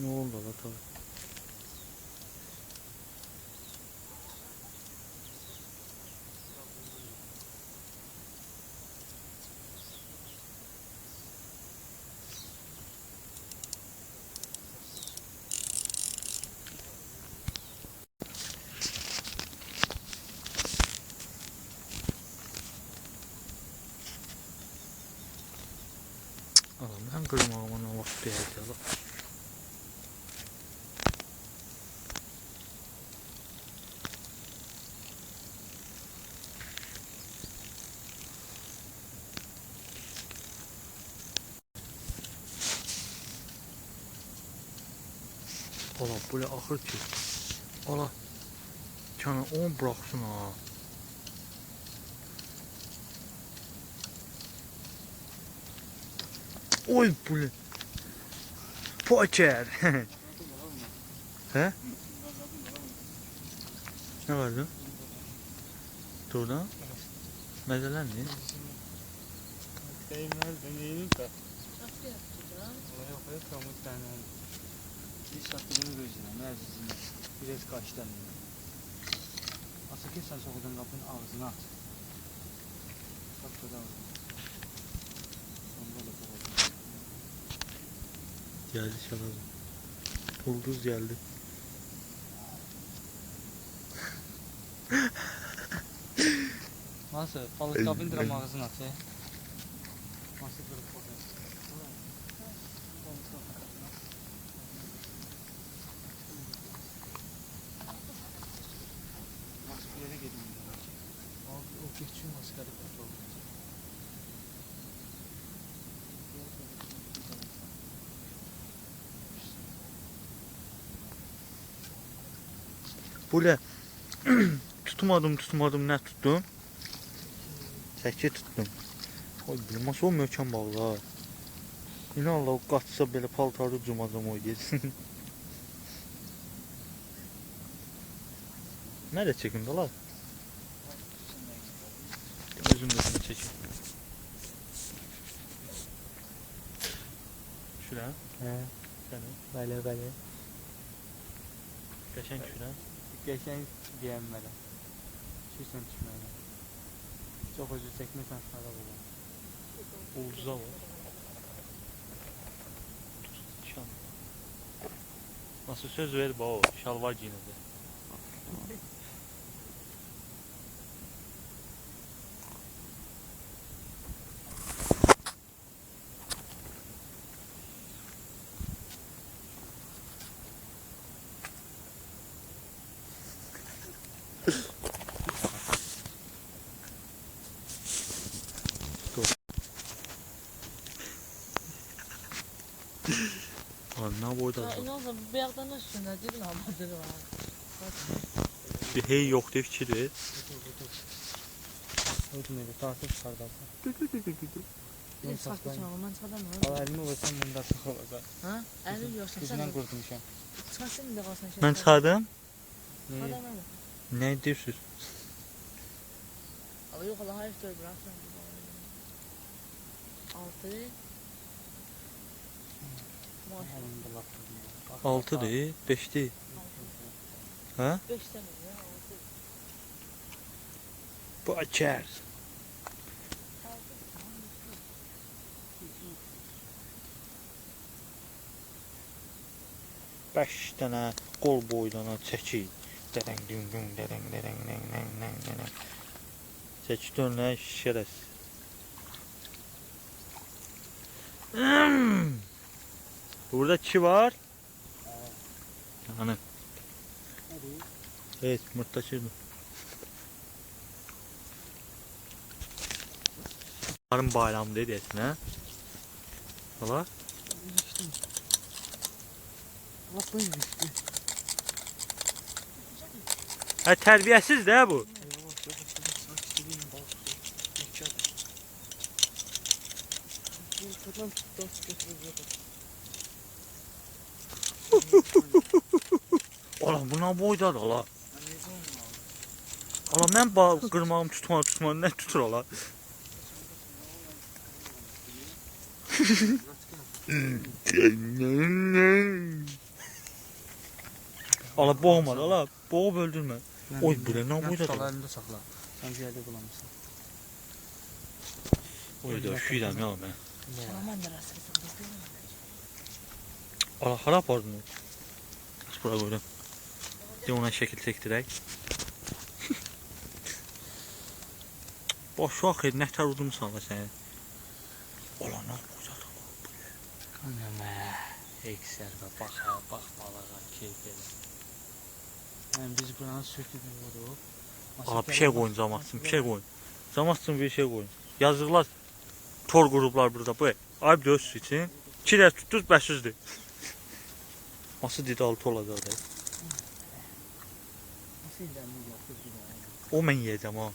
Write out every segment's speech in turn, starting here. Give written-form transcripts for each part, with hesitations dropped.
Ne oldu la tabii. Adam ben kırmağımın vakti geldi la. Allah böyle ahır ki. Allah. Canı 10 bıraksın ha. Oy böyle. Poğaçer. He? Ne vardı? Turda? Mezeler ne? Değmezden yedim de. Nasıl yapacağım? Olaya koyup kamut tane. Bir sattığını gözüne, mezizine. Biraz kaçtan. Asıl ki sen sokudun kapının ağzına at. Kapıda ağzına. Sonunda da kovalım. Geldi şaladım. Bulduz geldi. Nasıl? Balık kapını diram ağzına at. Nasıl durup orada? Nasıl bir yere gidiyor? O küçük maskara kapı. Böyle tutmadım ne tuttum? Çeki tuttum. Oy bilmez o möhkəm balığı ha. İnan Allah o qaçsa belə paltarı cumacam o yesin. Nerede çekin dolar? Özüm çekin. Şuraya. He. Şöyle. Böyle. Geçen şuraya. Geçen beğenmeden. Şu sen çıkmadan. Çok özür çekmesen sana olur. Ulduza var. Şal. Nasıl söz ver o şalvar giyinedi. Ne boyda? İnanın bir yerden üstünde değil mi? Amadırı var. Bir hey yok diye fikir ver. Ödümleri tartı çıkardı. Bir saklı çalman çalamam. Al elimi vursan bunda sık olacak. Ha? Elin yoksa Gözünden sen kurtulmuşam. çıkarsın bir de kalsın. Ben sağdım. Ne? Ne diyorsunuz? Ama yok Allah hayır söyle bırak sen. 6 Elimde laptopum var. 6 değil, 5 değil. Ha? 5 tane ya 6. Bu açar. Beş tane kol boylana çeki. Dereng dün dereng. Çeki dönle şeref. Burada çi var. Hanım. Evet, mırtlaşırdım. Yarın bayram dedi ha? Valla? Bak böyle düştü. Ha terbiyesiz de bu. Ola buna boydadır ola. Ola mən qırmağım tutma ne tutur ola. Ala boğma ala. Boğub öldürmə. Mən Oy, bilmirəm. bu nə Yan boydadır? tutallarında saxla. Sən bir yerdə bulamısan. Oy da üşüyürəm ya mən. Salaman da rastlasın. Biz görmedik. Ala hara apardın? Bura qoydum. De ona şəkil çəkdirək. Boş vaxt nətər udumsan la səni. Ala nə qocadır la. Anamə. Eksərdə bax balığa keyf elə. Yəni biz buranı söküb vuruq. Ala bir şey qoyun Camatsın, bir şey qoyun. Camatsın bir şey qoyun. Yazıqlar tor qurublar burada bu. Ayıb döz için. 2 dərs tutduz bəssizdir. Nasıl dedi 6 olacaq da. Nasıl illərini yapdıq? O mən yeyəcəm ha.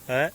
Hə?